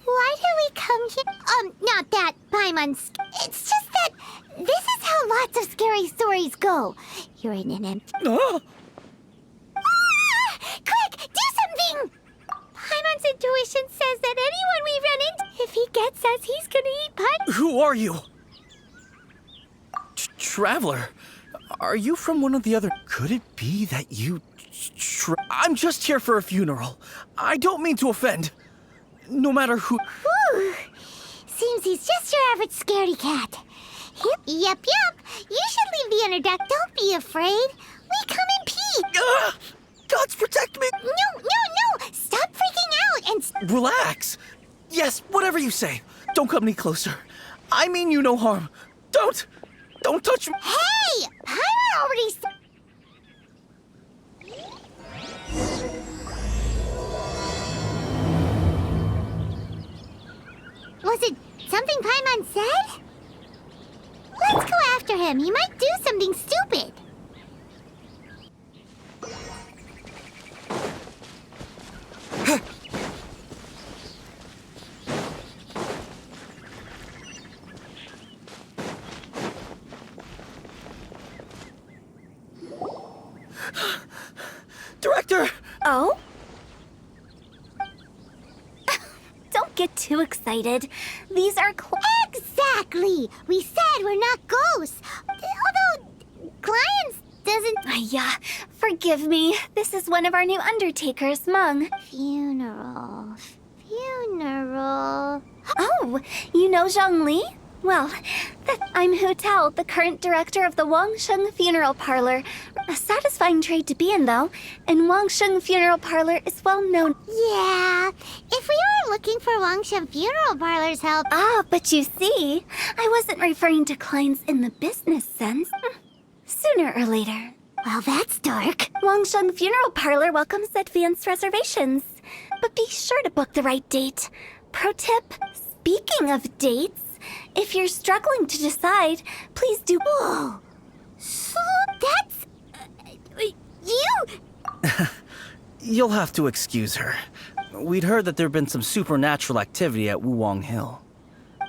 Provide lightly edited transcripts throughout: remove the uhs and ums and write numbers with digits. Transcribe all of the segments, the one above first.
Why did we come here? Not that, Paimon. It's just that this is how lots of scary stories go. You're in an empty... Ah! Quick, do something! Paimon's intuition says that anyone we run into, if he gets us, he's gonna eat punch. Who are you? Traveler, are you from one of the other... Could it be that you... I'm just here for a funeral. I don't mean to offend. No matter who... Whew. Seems he's just your average scaredy cat. Yep. You should leave the inner deck. Don't be afraid. We come in peace. Ah! Gods protect me! No! Stop freaking out and... Relax. Yes, whatever you say. Don't come any closer. I mean you no harm. Don't touch me. Hey! Paimon already... Was it something Paimon said? Let's go after him. He might do something stupid. Director! Oh? Don't get too excited. These are Exactly! We said we're not ghosts. Although, clients doesn't... Yeah, forgive me. This is one of our new undertakers, Meng. Funeral. Oh, you know Zhongli? Well, I'm Hu Tao, the current director of the Wangsheng Funeral Parlor. A satisfying trade to be in, though. And Wangsheng Funeral Parlor is well known. Yeah, if we were looking for Wangshen Funeral Parlor's help... Ah, but you see, I wasn't referring to clients in the business sense. Sooner or later. Well, that's dark. Wangsheng Funeral Parlor welcomes advanced reservations. But be sure to book the right date. Pro tip, speaking of dates, if you're struggling to decide, please do... Whoa! So that's... you... You'll have to excuse her. We'd heard that there'd been some supernatural activity at Wuwang Hill.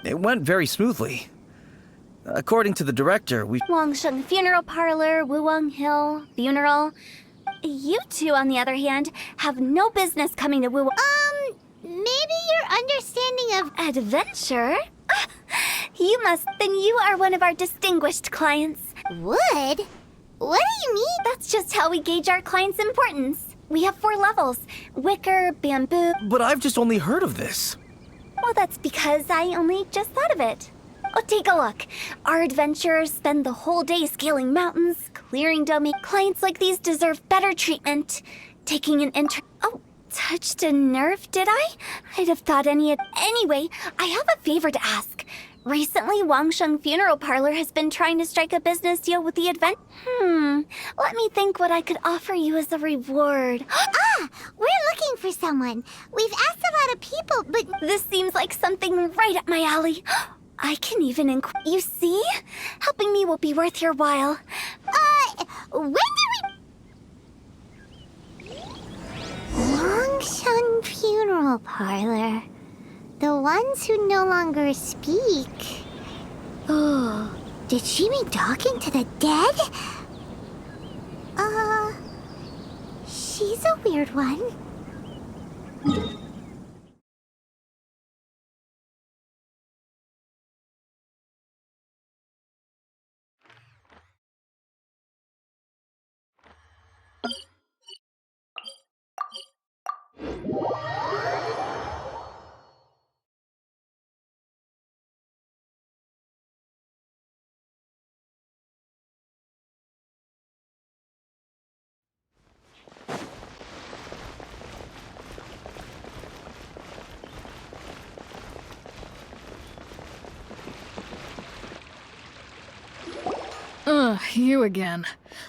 It went very smoothly. According to the director, we... Wangsheng Funeral Parlor, Wuwang Hill, funeral. You two, on the other hand, have no business coming to Wuwang... Maybe your understanding of... Adventure? Then you are one of our distinguished clients. Wood? What do you mean? That's just how we gauge our clients' importance. We have 4 levels: wicker, bamboo... But I've just only heard of this. Well, that's because I only just thought of it. Oh, take a look. Our adventurers spend the whole day scaling mountains, clearing domain. Clients like these deserve better treatment. Taking an Oh, touched a nerve, did I? I'd have thought Anyway, I have a favor to ask. Recently, Wangsheng Funeral Parlor has been trying to strike a business deal with the let me think what I could offer you as a reward. We're looking for someone. We've asked a lot of people, but... This seems like something right up my alley. I can even You see? Helping me will be worth your while. When did we... Wangsheng Funeral Parlor. The ones who no longer speak. Oh, did she mean talking to the dead? She's a weird one. You again.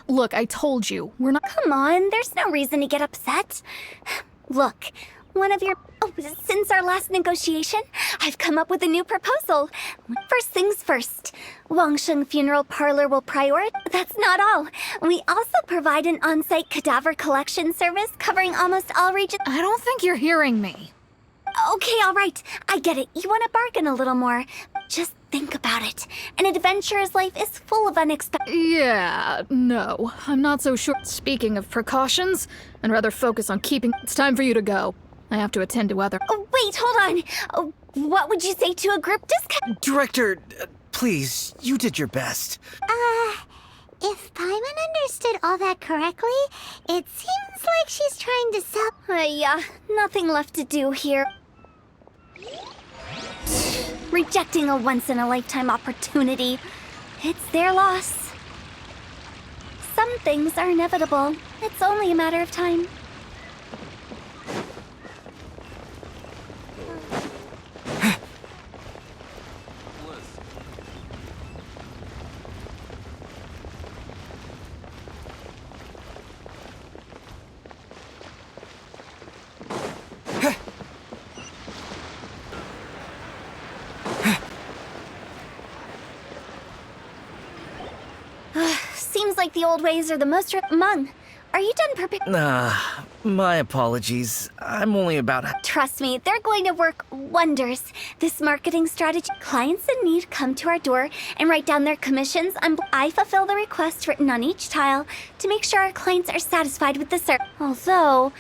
Look, I told you, we're not- Come on, there's no reason to get upset. Look, one of your... Oh, Since our last negotiation, I've come up with a new proposal. First things first, Wangsheng Funeral Parlor will prioritize. That's not all. We also provide an on-site cadaver collection service covering almost all regions. I don't think you're hearing me. Okay, all right. I get it. You want to bargain a little more. Just think about it. An adventurer's life is full of unexpected... Yeah, no, I'm not so sure. Speaking of precautions, I'd rather focus on keeping... It's time for you to go. I have to attend to other... Oh, wait, hold on. What would you say to a group discount? Director, please, you did your best. If Paimon understood all that correctly, it seems like she's trying to sell... Yeah, nothing left to do here. Rejecting a once-in-a-lifetime opportunity. It's their loss. Some things are inevitable. It's only a matter of time. Seems like the old ways are the most... Mung, are you done preparing? My apologies. I'm only about... Trust me, they're going to work wonders. This marketing strategy... Clients in need come to our door and write down their commissions. I fulfill the request written on each tile to make sure our clients are satisfied with the service. Although,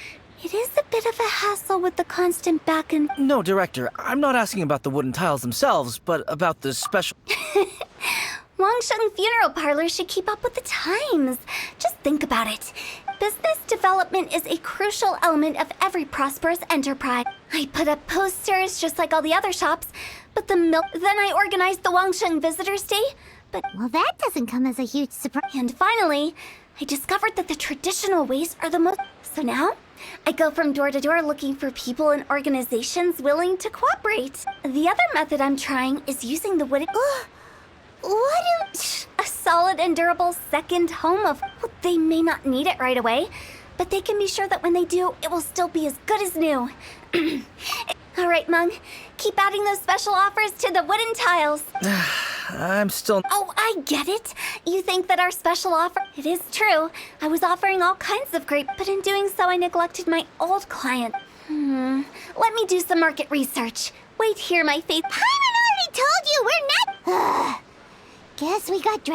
it is a bit of a hassle with the constant back and... No, Director, I'm not asking about the wooden tiles themselves, but about the special... Wangsheng Funeral Parlor should keep up with the times. Just think about it. Business development is a crucial element of every prosperous enterprise. I put up posters just like all the other shops, but then I organized the Wangsheng Visitors Day, but... Well, that doesn't come as a huge surprise. And finally, I discovered that the traditional ways are the most... So now, I go from door to door looking for people and organizations willing to cooperate. The other method I'm trying is using the wooden... A solid and durable second home of... Well, they may not need it right away, but they can be sure that when they do, it will still be as good as new. All right, Mung. Keep adding those special offers to the wooden tiles. I'm still... Oh, I get it. You think that our special offer... It is true. I was offering all kinds of great... But in doing so, I neglected my old client. Let me do some market research. Wait here, my faith... Paimon already told you we're not... Guess we got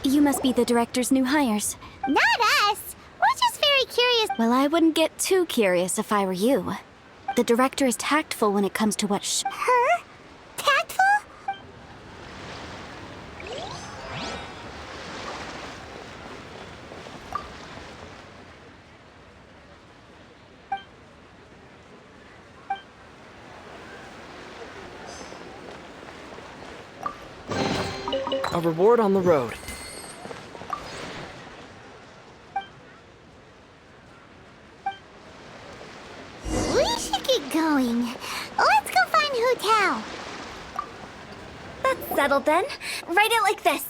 You must be the director's new hires. Not us! We're just very curious. Well, I wouldn't get too curious if I were you. The director is tactful when it comes to what Her? Tactful? A reward on the road. We should get going. Let's go find Hu Tao. That's settled then. Write it like this.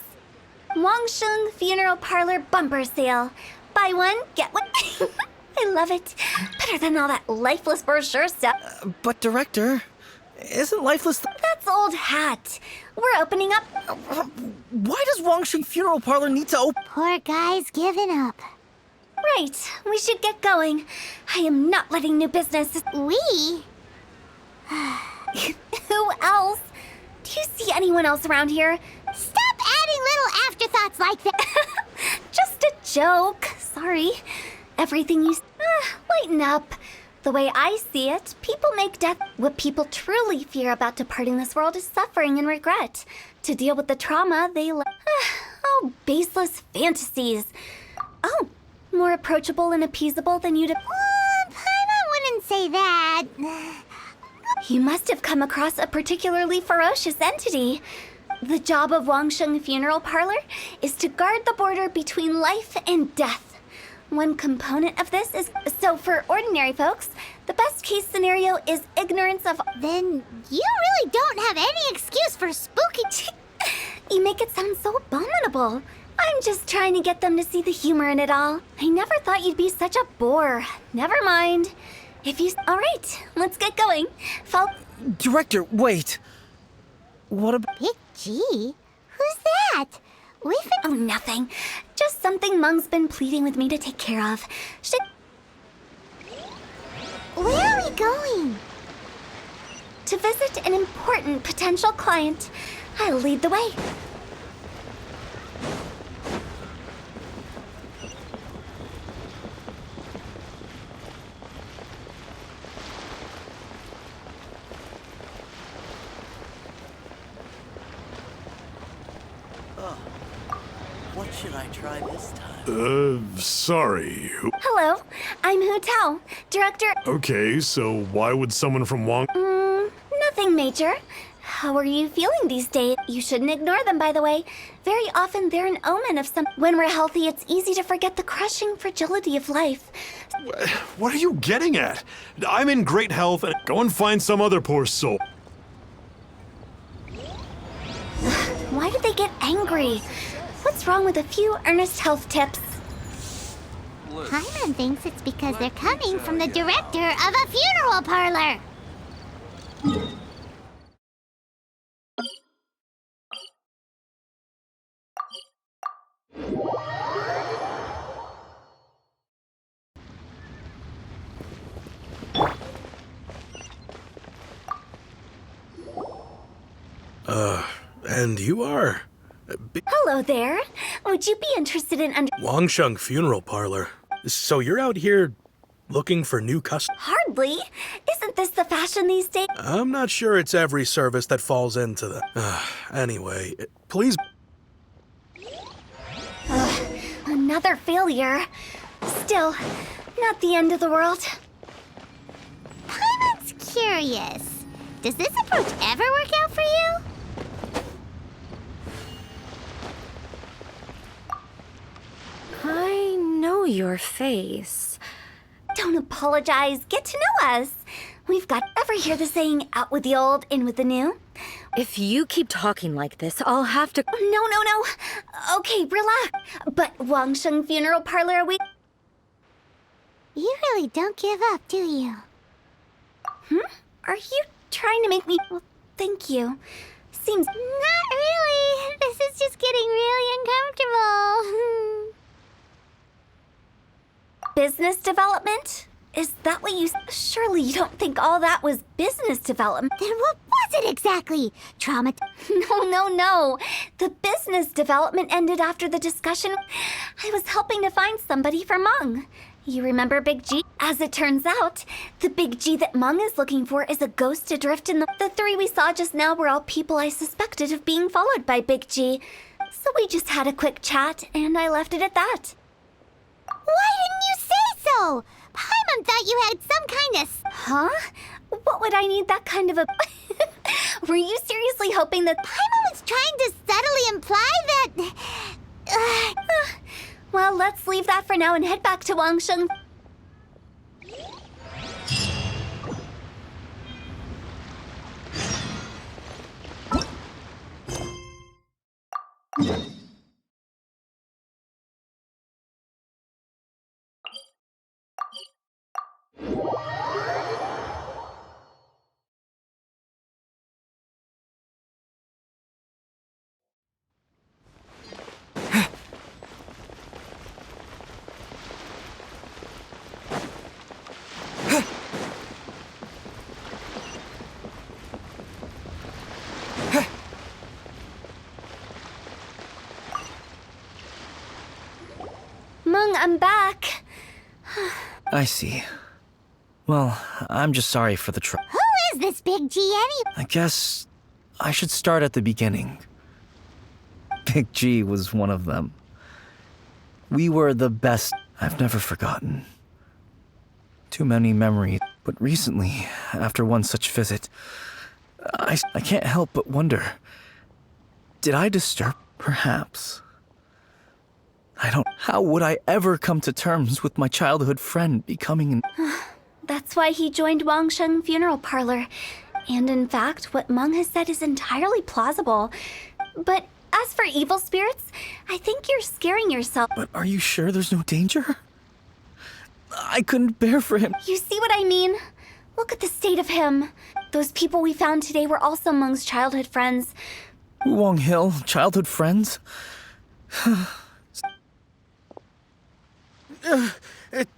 Wangsheng Funeral Parlor Bumper Sale. Buy one, get one. I love it. Better than all that lifeless brochure stuff. But, Director, isn't lifeless... That's old hat. We're opening up... Why does Wangsheng Funeral Parlor need to open... Poor guy's given up. Right, we should get going. I am not letting new business... We? Who else? Do you see anyone else around here? Stop adding little afterthoughts like that. Just a joke. Sorry. Everything you... lighten up. The way I see it, people make death... What people truly fear about departing this world is suffering and regret. To deal with the trauma, they... Oh, baseless fantasies. Oh, more approachable and appeasable than you'd... Paimon wouldn't say that. You must have come across a particularly ferocious entity. The job of Wangsheng Funeral Parlor is to guard the border between life and death. One component of this is... So for ordinary folks, the best case scenario is ignorance of... Then you really don't have any excuse for spooky... You make it sound so abominable. I'm just trying to get them to see the humor in it all. I never thought you'd be such a bore. Never mind. All right, let's get going. Director, wait. What about... Big G? Who's that? We've been... Oh, nothing. Just something Mung's been pleading with me to take care of. Where are we going? To visit an important potential client. I'll lead the way. What should I try this time? Sorry. Hello, I'm Hu Tao, director. Okay, so why would someone from Wong... Nothing major. How are you feeling these days? You shouldn't ignore them, by the way. Very often they're an omen of some... When we're healthy, it's easy to forget the crushing fragility of life. What are you getting at? I'm in great health, and go and find some other poor soul. Why did they get angry? What's wrong with a few earnest health tips? Paimon thinks it's because they're coming from the director of a funeral parlor. And you are? Hello there. Would you be interested in Wangsheng Funeral Parlor. So you're out here looking for new customers? Hardly. Isn't this the fashion these days? I'm not sure it's every service that falls into the... Anyway, please... Another failure. Still, not the end of the world. Paimon's curious. Does this approach ever work out for you? I know your face. Don't apologize. Get to know us. We've got ever hear the saying, out with the old, in with the new? If you keep talking like this, I'll have to... No. Okay, relax. But Wangsheng Funeral Parlor, You really don't give up, do you? Are you trying to make me... Well, thank you. Seems... Not really. This is just getting really uncomfortable. Business development? Is that what you... Surely you don't think all that was business development? Then what was it exactly? Trauma... No. The business development ended after the discussion. I was helping to find somebody for Mung. You remember Big G? As it turns out, the Big G that Mung is looking for is a ghost adrift in the three we saw just now were all people I suspected of being followed by Big G. So we just had a quick chat, and I left it at that. Why didn't you say so? Paimon thought you had some kind of... Huh? What would I need that kind of a... Were you seriously hoping that... Paimon was trying to subtly imply that... Well, let's leave that for now and head back to Wangsheng. Mung, I'm back. I see. Well, I'm just sorry for the trouble. Who is this Big G anyway? I guess I should start at the beginning. Big G was one of them. We were the best. I've never forgotten. Too many memories. But recently, after one such visit, I can't help but wonder. Did I disturb? Perhaps. How would I ever come to terms with my childhood friend becoming an... That's why he joined Wangsheng Funeral Parlor. And in fact, what Mung has said is entirely plausible. But As for evil spirits, I think you're scaring yourself. But are you sure there's no danger? I couldn't bear for him. You see what I mean? Look at the state of him. Those people we found today were also Meng's childhood friends. Wong Hill, childhood friends?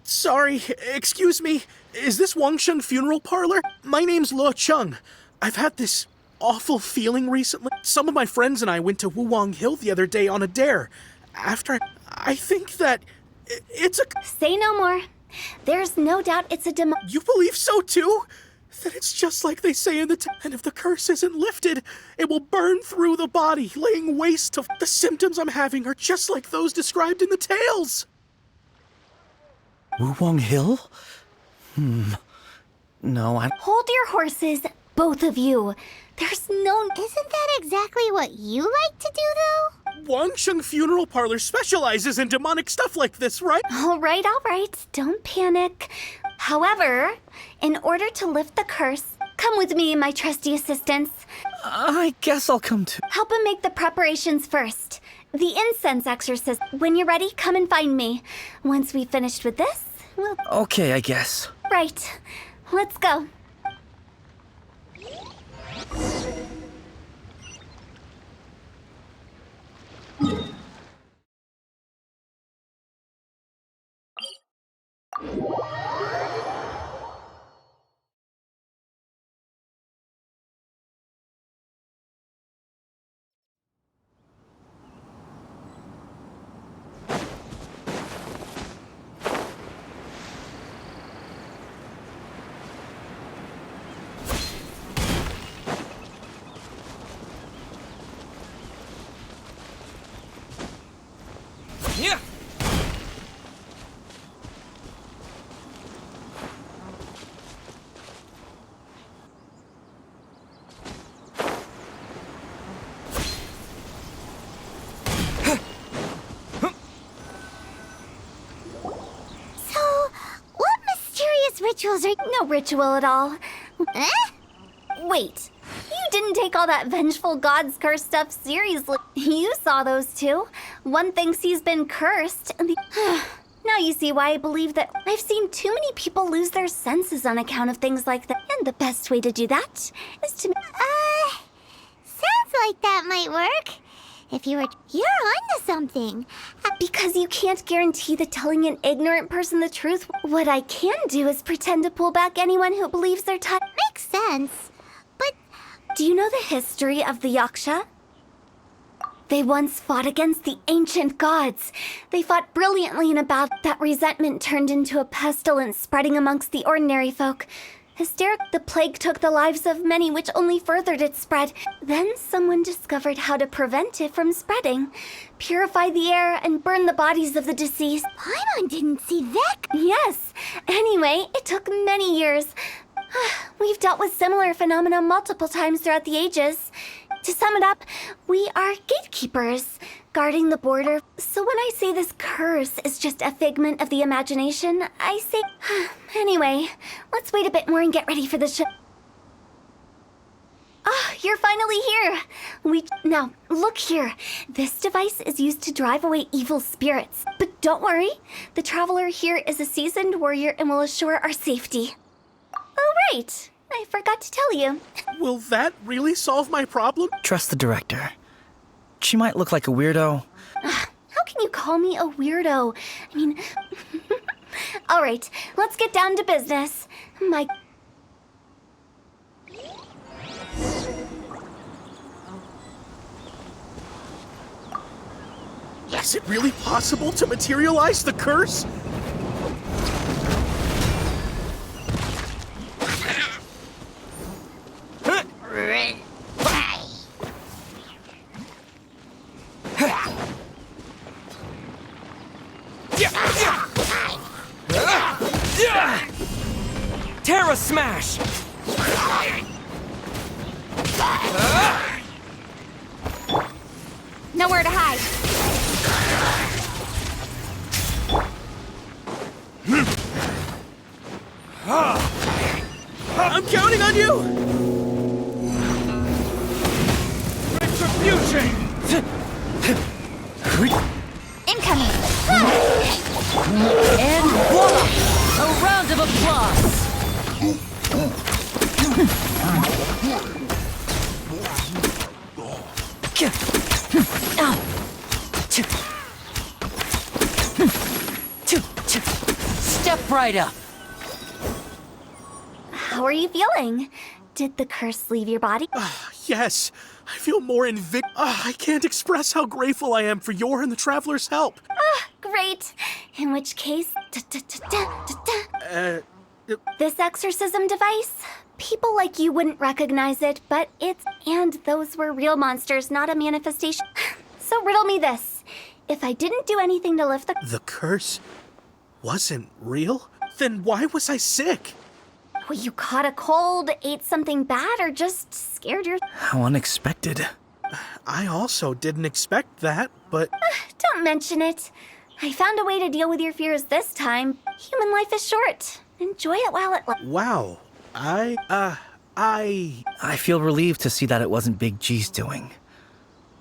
Sorry, excuse me. Is this Wangsheng Funeral Parlor? My name's Luo Chung. I've had this awful feeling recently. Some of my friends and I went to Wuwang Hill the other day on a dare. I think that it's a... Say no more. There's no doubt it's a demon. You believe so too? That it's just like they say in the and if the curse isn't lifted, it will burn through the body, laying waste to... The symptoms I'm having are just like those described in the tales. Wuwang Hill? No, I... Hold your horses, both of you. There's no... Isn't that exactly what you like to do, though? Wangsheng Funeral Parlor specializes in demonic stuff like this, right? All right. Don't panic. However, in order to lift the curse, come with me, my trusty assistants. I guess I'll come too. Help him make the preparations first. The incense exorcism. When you're ready, come and find me. Once we've finished with this, we'll... Okay, I guess. Right. Let's go. Yeah. Rituals are no ritual at all. Eh? Wait, you didn't take all that vengeful god's curse stuff seriously. You saw those too. One thinks he's been cursed, and now you see why I believe that I've seen too many people lose their senses on account of things like that. And the best way to do that is to... Sounds like that might work. If you're onto something. Because you can't guarantee that telling an ignorant person the truth. What I can do is pretend to pull back anyone who believes they're tired. Makes sense. But do you know the history of the Yaksha? They once fought against the ancient gods. They fought brilliantly in a battle. That resentment turned into a pestilence spreading amongst the ordinary folk. The plague took the lives of many, which only furthered its spread. Then someone discovered how to prevent it from spreading. Purify the air and burn the bodies of the deceased. Paimon didn't see that. Yes. Anyway, it took many years. We've dealt with similar phenomena multiple times throughout the ages. To sum it up, we are gatekeepers, guarding the border. So when I say this curse is just a figment of the imagination, I say... Anyway, let's wait a bit more and get ready for the show. Ah, you're finally here! Now, look here. This device is used to drive away evil spirits. But don't worry, the traveler here is a seasoned warrior and will assure our safety. Oh, right. I forgot to tell you. Will that really solve my problem? Trust the director. She might look like a weirdo. How can you call me a weirdo? I mean... All right, let's get down to business. Is it really possible to materialize the curse? Terra Smash! Nowhere to hide. I'm counting on you! Retribution! And voila! A round of applause! Step right up! How are you feeling? Did the curse leave your body? Yes, I feel more I can't express how grateful I am for your and the Traveler's help. Great. In which case, this exorcism device, people like you wouldn't recognize it, but and those were real monsters, not a manifestation. So riddle me this. If I didn't do anything to lift The curse wasn't real? Then why was I sick? Well, you caught a cold, ate something bad, or just scared your... How unexpected. I also didn't expect that, but... Don't mention it. I found a way to deal with your fears this time. Human life is short. Enjoy it while it lasts. Wow. I feel relieved to see that it wasn't Big G's doing.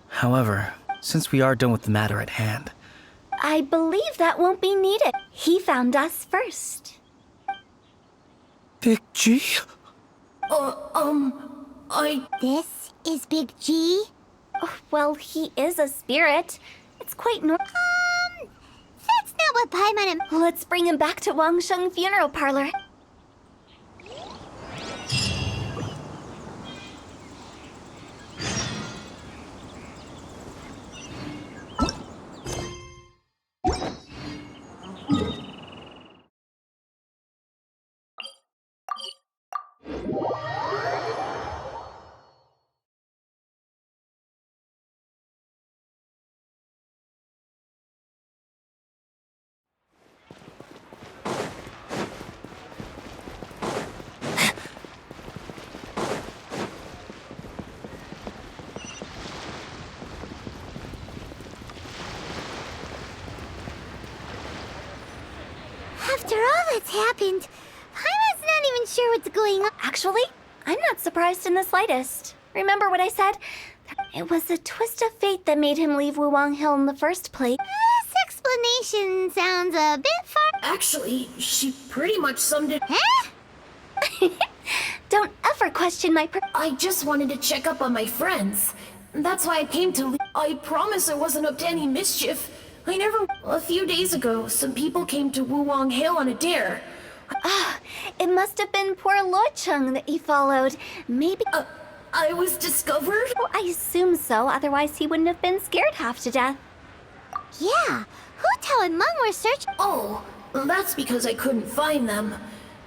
However, since we are done with the matter at hand... I believe that won't be needed. He found us first. Big G? This is Big G? Oh, well, he is a spirit. It's quite normal. That's not what Paimon and... Let's bring him back to Wangsheng Funeral Parlor. After all that's happened, Paimon's not even sure what's going on. Actually, I'm not surprised in the slightest. Remember what I said? It was a twist of fate that made him leave Wuwang Hill in the first place. This explanation sounds a bit far... Actually, she pretty much summed it. Huh? Don't ever question my I just wanted to check up on my friends. That's why I came to I promise I wasn't up to any mischief. I never... A few days ago, some people came to Wuwang Hill on a dare. It must have been poor Luocheng that he followed. Maybe... I was discovered? Well, I assume so, otherwise he wouldn't have been scared half to death. Yeah, Hu Tao and Meng were searching... Oh, that's because I couldn't find them.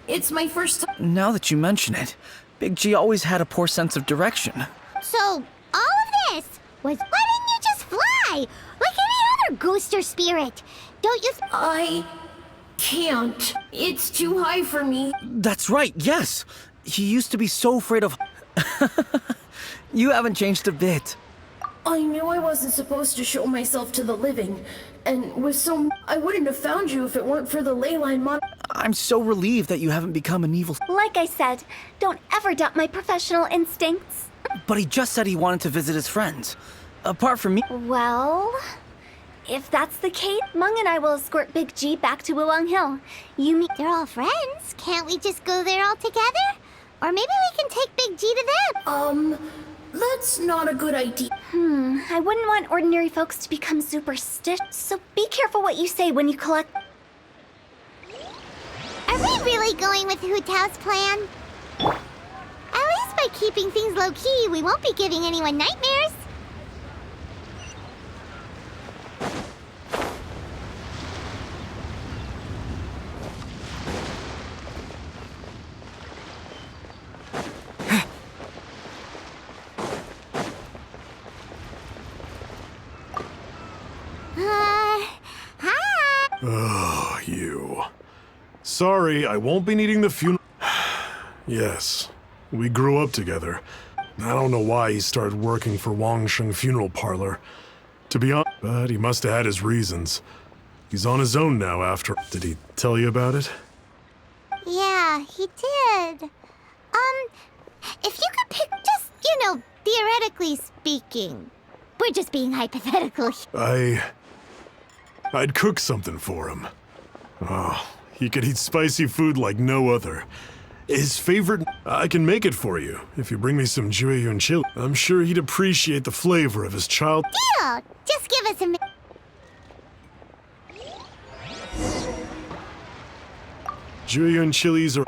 It's my first time... Now that you mention it, Big G always had a poor sense of direction. So, all of this was... Why didn't you just fly? Like any other ghost or spirit? Don't you... I can't. It's too high for me. That's right, yes! He used to be so afraid of... You haven't changed a bit. I knew I wasn't supposed to show myself to the living, and I wouldn't have found you if it weren't for the ley line mon- I'm so relieved that you haven't become an evil... Like I said, don't ever doubt my professional instincts. But he just said he wanted to visit his friends. Apart from me... Well... If that's the case, Meng and I will escort Big G back to Wuwang Hill. You meet... They're all friends. Can't we just go there all together? Or maybe we can take Big G to them. That's not a good idea. I wouldn't want ordinary folks to become superstitious, so be careful what you say when you collect... Are we really going with Hu Tao's plan? At least by keeping things low-key, we won't be giving anyone nightmares. Hi. Oh, you. Sorry, I won't be needing the funeral. Yes, we grew up together. I don't know why he started working for Wangsheng Funeral Parlor. To be honest, but he must have had his reasons. He's on his own now after... Did he tell you about it? Yeah, he did. If you could pick just, theoretically speaking. We're just being hypothetical. I'd cook something for him. Oh, he could eat spicy food like no other. His favorite... I can make it for you, if you bring me some Jueyun chili. I'm sure he'd appreciate the flavor of his child... Deal! Just give us a minute. Jueyun chilies are...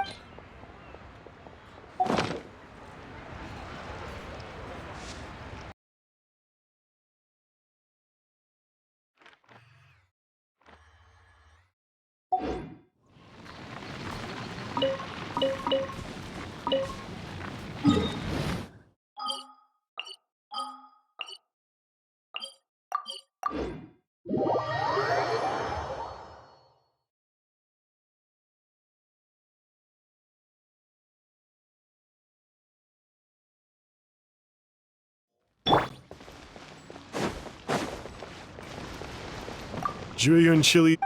Jueyun chili...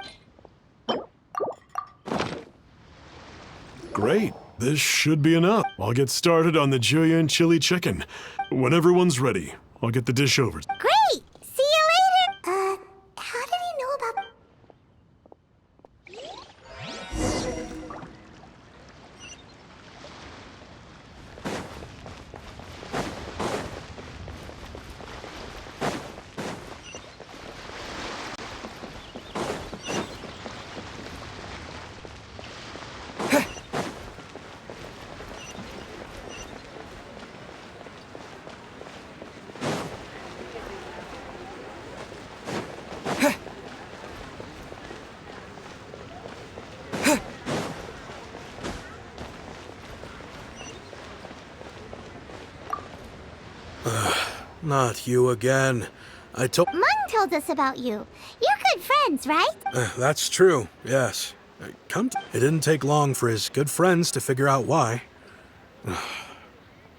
Great. This should be enough. I'll get started on the Jueyun chili chicken. When everyone's ready, I'll get the dish over. Great! See you later! How did he know about... Not you again. I told... Mung told us about you. You're good friends, right? That's true, yes. It didn't take long for his good friends to figure out why.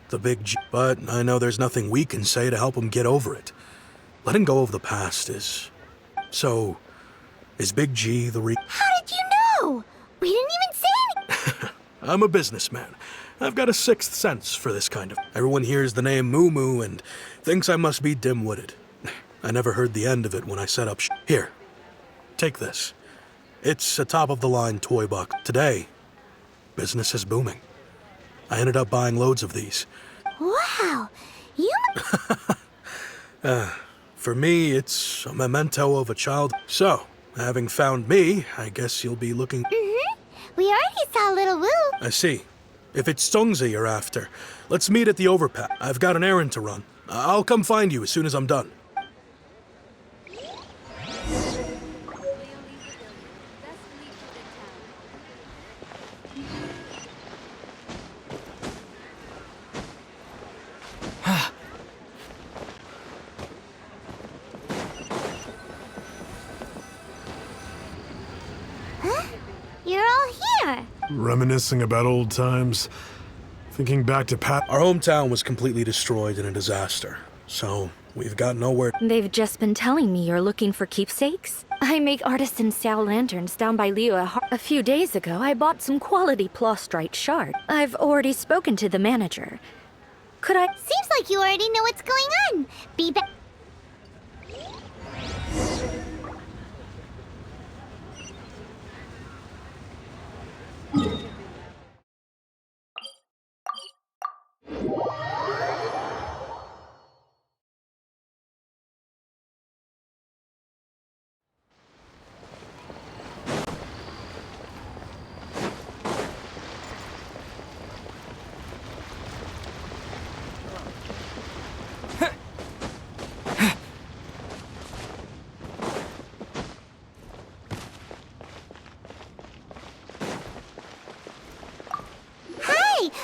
The big G... But I know there's nothing we can say to help him get over it. Letting go of the past is... So, is Big G the How did you know? We didn't even say anything. I'm a businessman. I've got a sixth sense for this kind of... Everyone hears the name Moo Moo and thinks I must be dim-witted. I never heard the end of it when I set up Here, take this. It's a top-of-the-line toy box. Today, business is booming. I ended up buying loads of these. Wow, you... For me, it's a memento of a child. So, having found me, I guess you'll be looking... Mm-hmm. We already saw Little Woo. I see. If it's Songzi you're after, let's meet at the overpass. I've got an errand to run. I'll come find you as soon as I'm done. You're all here. Reminiscing about old times. Thinking back to Our hometown was completely destroyed in a disaster, so we've got nowhere. They've just been telling me you're looking for keepsakes. I make artisan style lanterns down by Liu. A few days ago, I bought some quality plastrite shard. I've already spoken to the manager. Could I... Seems like you already know what's going on. Be back.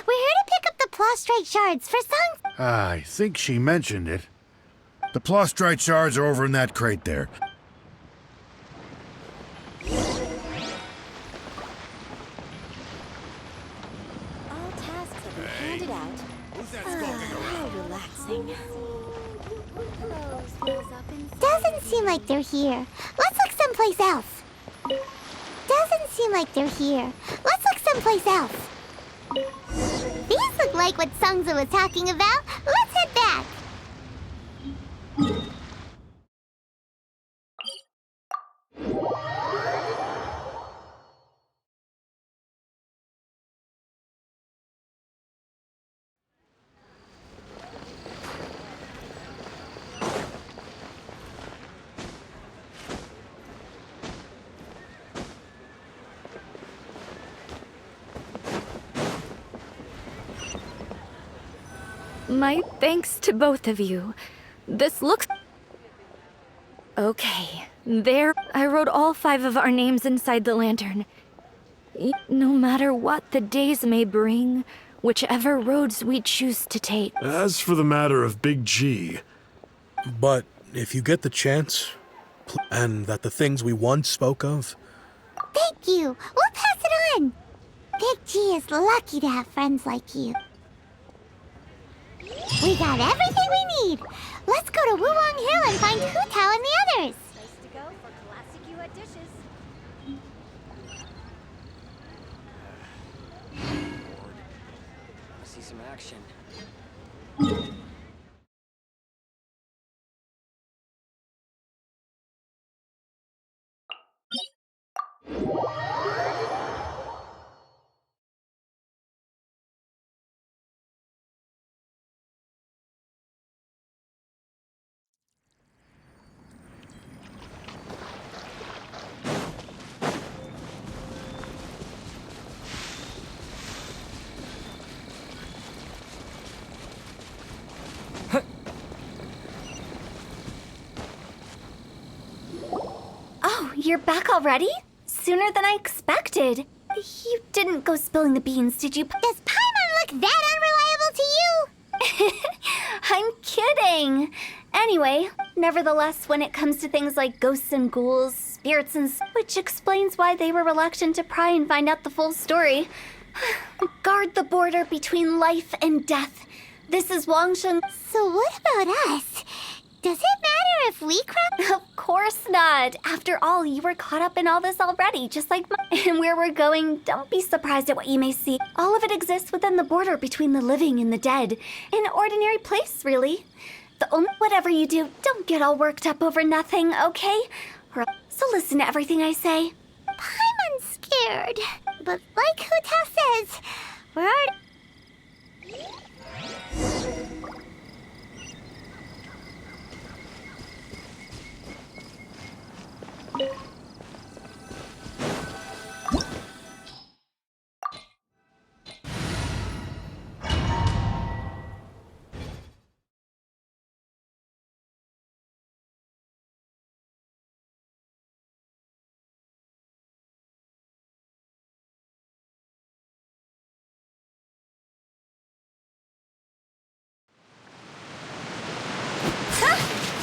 We're here to pick up the plastrite shards for Song. I think she mentioned it. The plastrite shards are over in that crate there. All tasks have been handed out. Who's that skulking around? How relaxing. Doesn't seem like they're here. Let's look someplace else. Doesn't seem like they're here. Let's look someplace else. These look like what Sungzu was talking about. Let's head back. My thanks to both of you. This looks... Okay, there. I wrote all 5 of our names inside the lantern. No matter what the days may bring, whichever roads we choose to take. As for the matter of Big G... But if you get the chance, and that the things we once spoke of... Thank you. We'll pass it on. Big G is lucky to have friends like you. We got everything we need. Let's go to Wulong Hill and find Hu Tao and the others. Place to go for classic Yuet dishes. Wanna see some action? Oh, you're back already? Sooner than I expected. You didn't go spilling the beans, did you? Does Paimon look that unreliable to you? I'm kidding. Anyway, nevertheless, when it comes to things like ghosts and ghouls, spirits and which explains why they were reluctant to pry and find out the full story. Guard the border between life and death. This is Wangsheng. So what about us? Does it matter if we cry? Of course not. After all, you were caught up in all this already, just like and where we're going, don't be surprised at what you may see. All of it exists within the border between the living and the dead. An ordinary place, really. Whatever you do, don't get all worked up over nothing, okay? So listen to everything I say. Paimon's scared. But like Hu Tao says, we're already...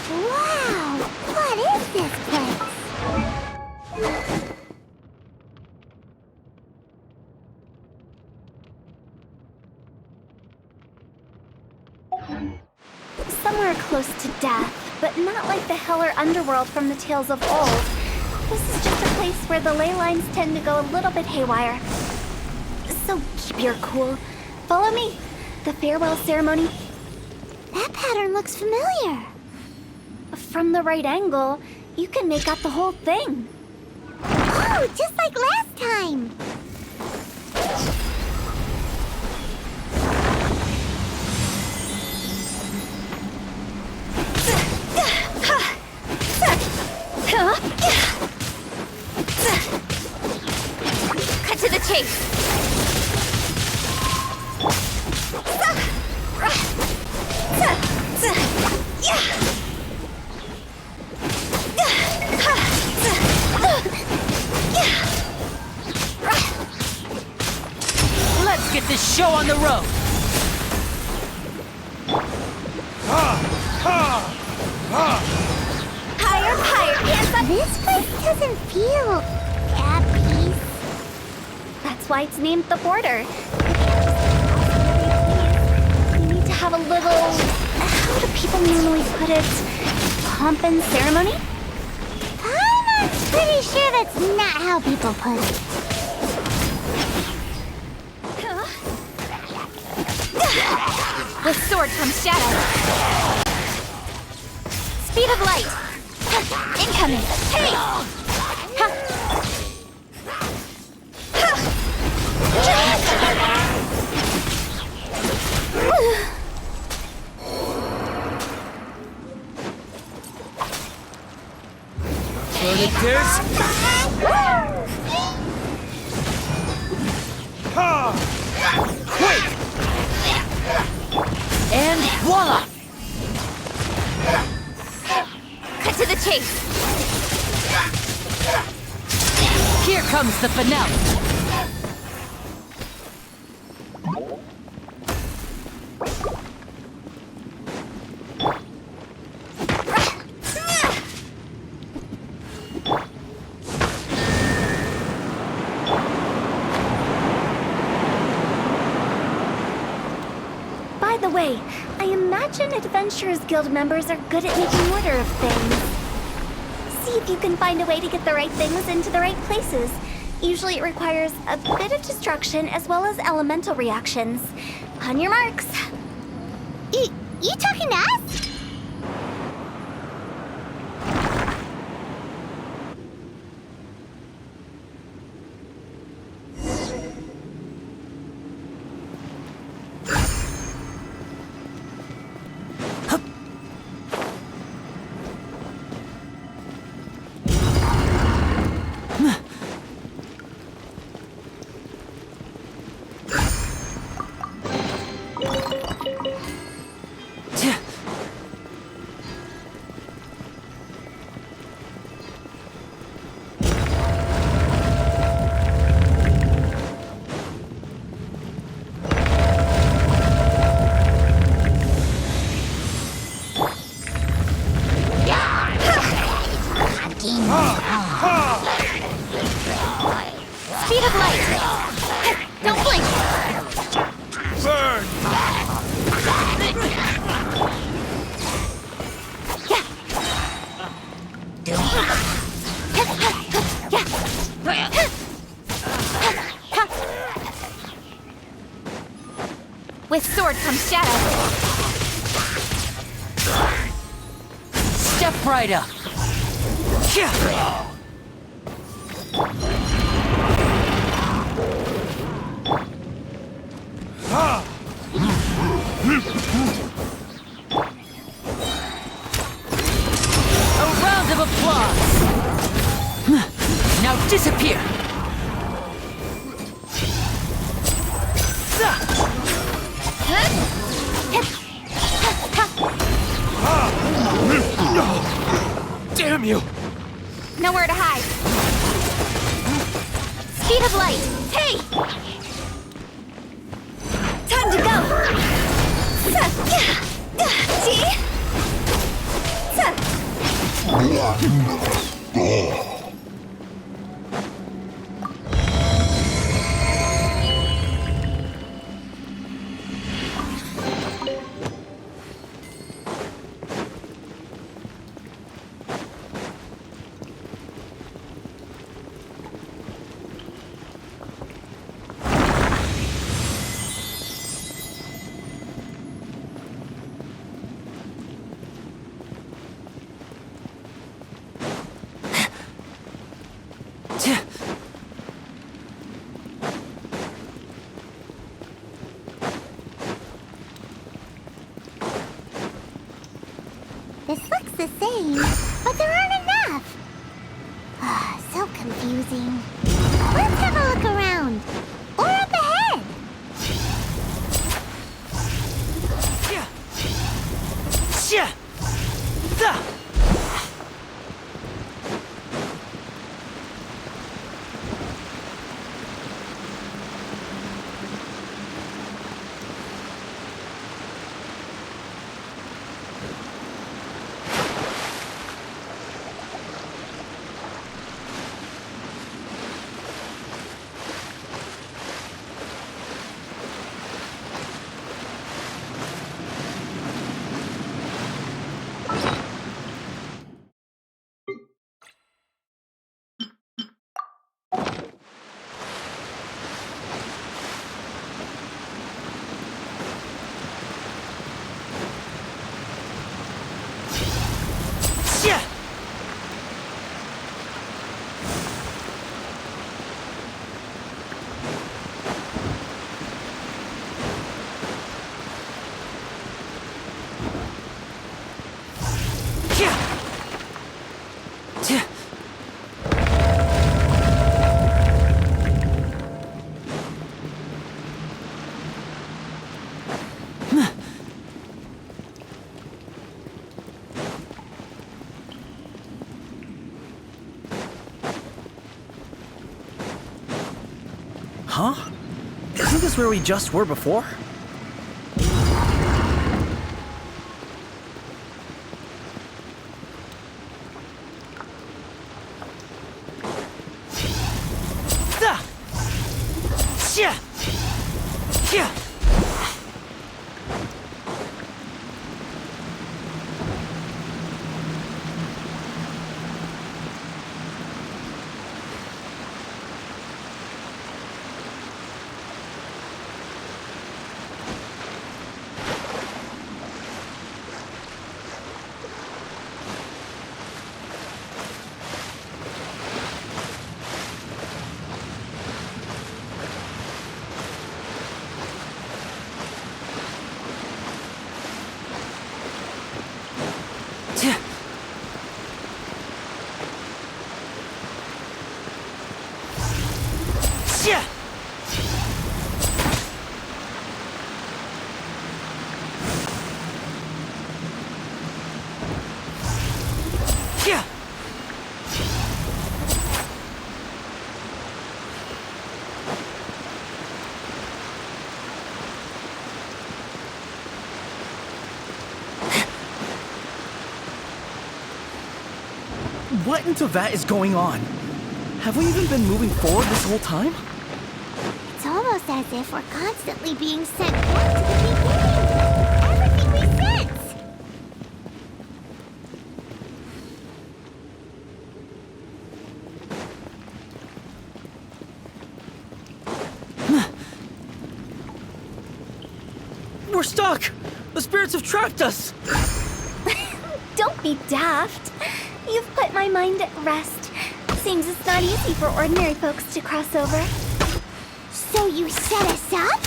Wow! What is this place? Somewhere close to death, but not like the hell or underworld from the tales of old. This is just a place where the ley lines tend to go a little bit haywire. So keep your cool. Follow me. The farewell ceremony. That pattern looks familiar. From the right angle, you can make out the whole thing. Oh, just like last time. Cut to the chase. Let's get this show on the road. Higher, higher, hands up. This place doesn't feel at peace. That's why it's named the border. You need to have a little, how do people normally put it, pomp and ceremony? I'm pretty sure that's not how people put it. With sword comes shadow. Speed of light. Incoming. Hey! Predators! And comes the finale. By the way, I imagine Adventurers Guild members are good at making order of things. See if you can find a way to get the right things into the right places. Usually it requires a bit of destruction as well as elemental reactions. On your marks. You talking to us? Speed of light! Don't blink! Burn! With sword comes shadow. Step right up. A round of applause. Now disappear. Damn you! Nowhere to hide. Speed of light. Hey! Time to go. This looks the same, but there aren't enough. So confusing. Let's have a look around. Or up ahead. Huh? Isn't this where we just were before? What in Teyvat is going on? Have we even been moving forward this whole time? It's almost as if we're constantly being sent back to the beginning. Everything we sense. We're stuck! The spirits have trapped us! Don't be daft. You've put my mind at rest. Seems it's not easy for ordinary folks to cross over. So you set us up?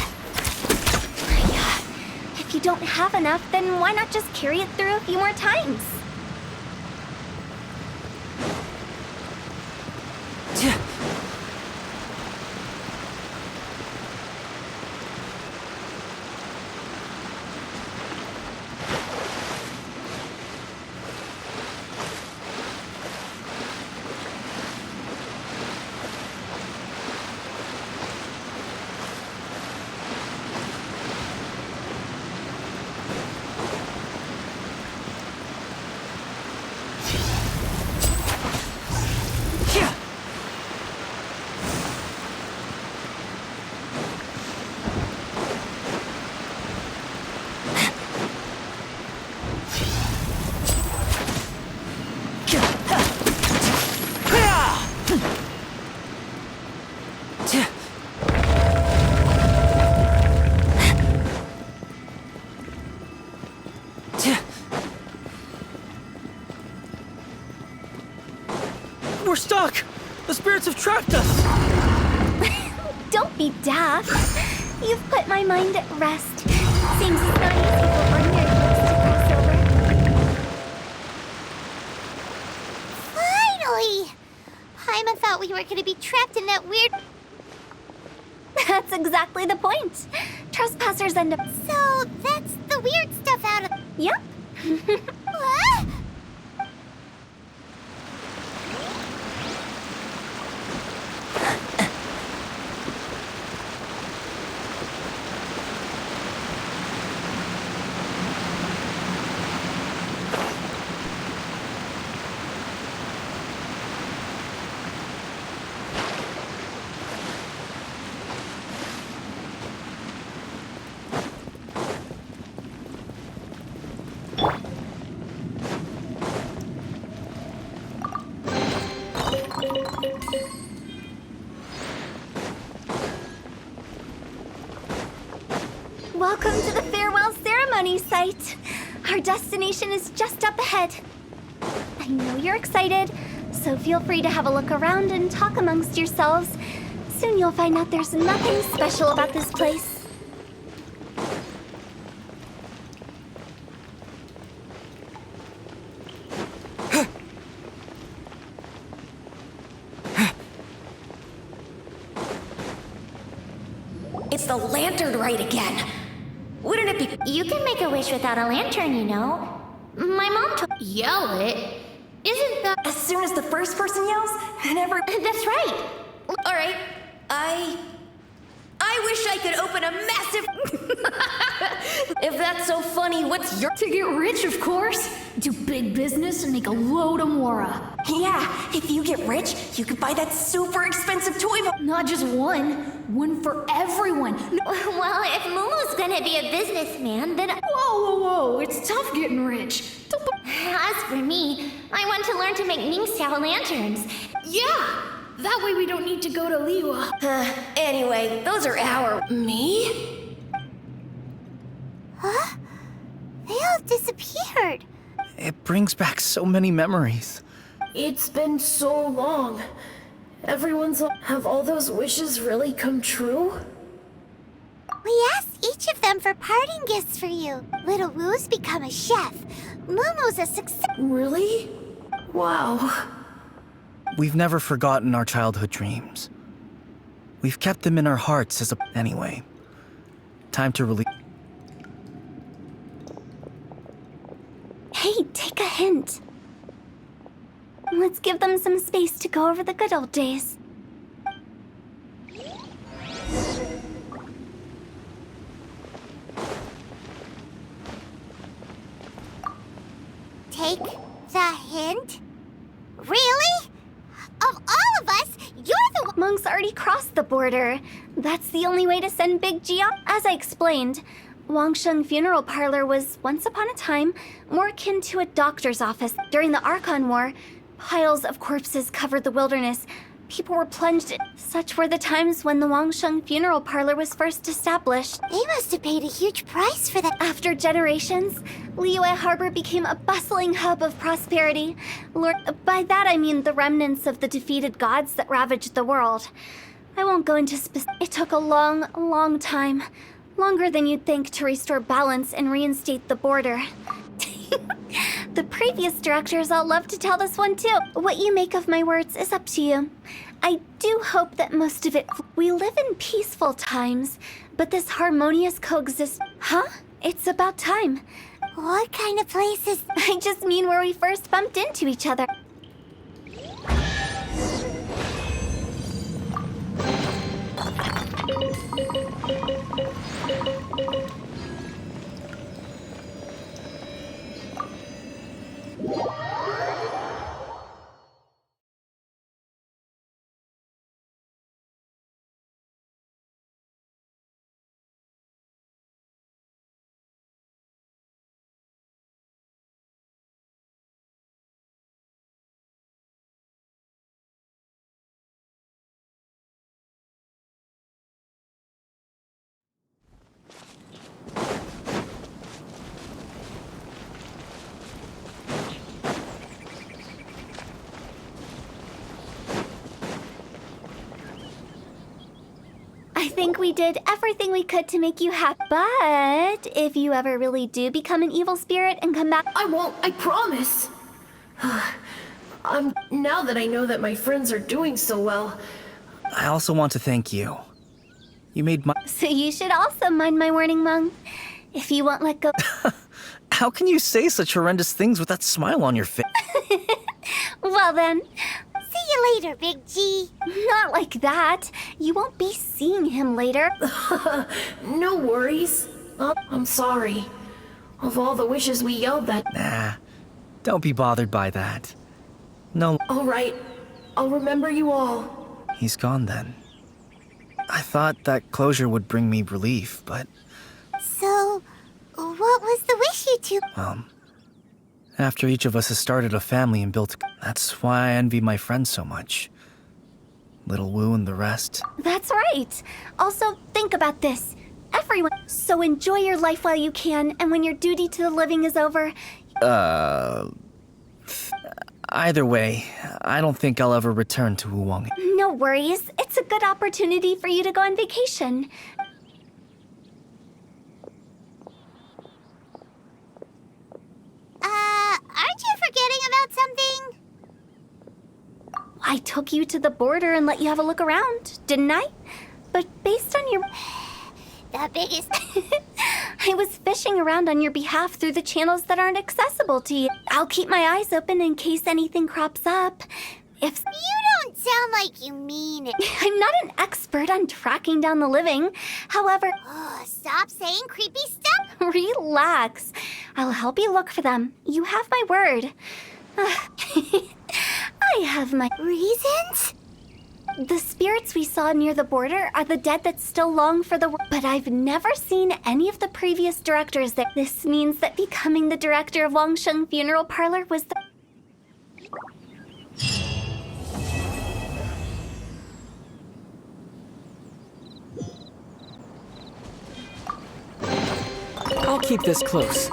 If you don't have enough, then why not just carry it through a few more times? We're stuck! The spirits have trapped us! Don't be daft. You've put my mind at rest. Seems it's not easy for ordinary folks to cross over. Finally! Paimon thought we were gonna be trapped in that weird... That's exactly the point. Trespassers end up... So, that's the weird stuff out of... Yep. What? Welcome to the farewell ceremony site. Our destination is just up ahead. I know you're excited, so feel free to have a look around and talk amongst yourselves. Soon you'll find out there's nothing special about this place. It's the lantern rite again. Wouldn't it be... You can make a wish without a lantern, you know. My mom told... Yell it? Isn't that... As soon as the first person yells, then every... That's right. Alright, I wish I could open a massive... If that's so funny, what's your... To get rich, of course. Do big business and make a load of mora. Yeah, if you get rich, you could buy that super expensive toy box. Not just one. One for everyone. Well, if Momo's gonna be a businessman, then... Whoa. It's tough getting rich. As for me, I want to learn to make Mingxiao lanterns. Yeah! That way we don't need to go to Liwa. Anyway, those are our... Me? Huh? They all disappeared. It brings back so many memories. It's been so long. Have all those wishes really come true? We asked each of them for parting gifts for you. Little Wu's become a chef. Momo's a success. Really? Wow. We've never forgotten our childhood dreams. We've kept them in our hearts as a... Anyway, time to release... Hey, take a hint. Let's give them some space to go over the good old days. Take the hint? Really? Of all of us, you're the one. Monk's already crossed the border. That's the only way to send Big G off. As I explained, Wangsheng Funeral Parlor was, once upon a time, more akin to a doctor's office. During the Archon War, piles of corpses covered the wilderness. People were plunged in. Such were the times when the Wangsheng Funeral Parlor was first established. They must have paid a huge price for that. After generations, Liyue Harbor became a bustling hub of prosperity. By that I mean the remnants of the defeated gods that ravaged the world. I won't go into specifics. It took a long time. Longer than you'd think to restore balance and reinstate the border. The previous directors all love to tell this one too. What you make of my words is up to you. I do hope that most of it... We live in peaceful times, but this harmonious coexist... Huh? It's about time. What kind of places? I just mean where we first bumped into each other. I think we did everything we could to make you happy. But if you ever really do become an evil spirit and come back... I won't, I promise. Now that I know that my friends are doing so well... I also want to thank you. You made my... So you should also mind my warning, Mung. If you won't let go... How can you say such horrendous things with that smile on your face? Well then... See you later, Big G. Not like that. You won't be seeing him later. No worries. I'm sorry. Of all the wishes we yelled that... Nah, don't be bothered by that. No... All right. I'll remember you all. He's gone then. I thought that closure would bring me relief, but... So, what was the wish you two... After each of us has started a family and built... That's why I envy my friends so much. Little Wu and the rest. That's right. Also, think about this. Everyone... So enjoy your life while you can, and when your duty to the living is over... Either way, I don't think I'll ever return to Wuwang. No worries. It's a good opportunity for you to go on vacation. Aren't you forgetting about something? I took you to the border and let you have a look around, didn't I? But based on your... The biggest... I was fishing around on your behalf through the channels that aren't accessible to you. I'll keep my eyes open in case anything crops up. if You don't sound like you mean it. I'm not an expert on tracking down the living. However, Stop saying creepy stuff. relax. I'll help you look for them. You have my word. I have my reasons? The spirits we saw near the border are the dead that still long for the world. But I've never seen any of the previous directors there. This means that becoming the director of Wangsheng Funeral Parlor was the... I'll keep this close.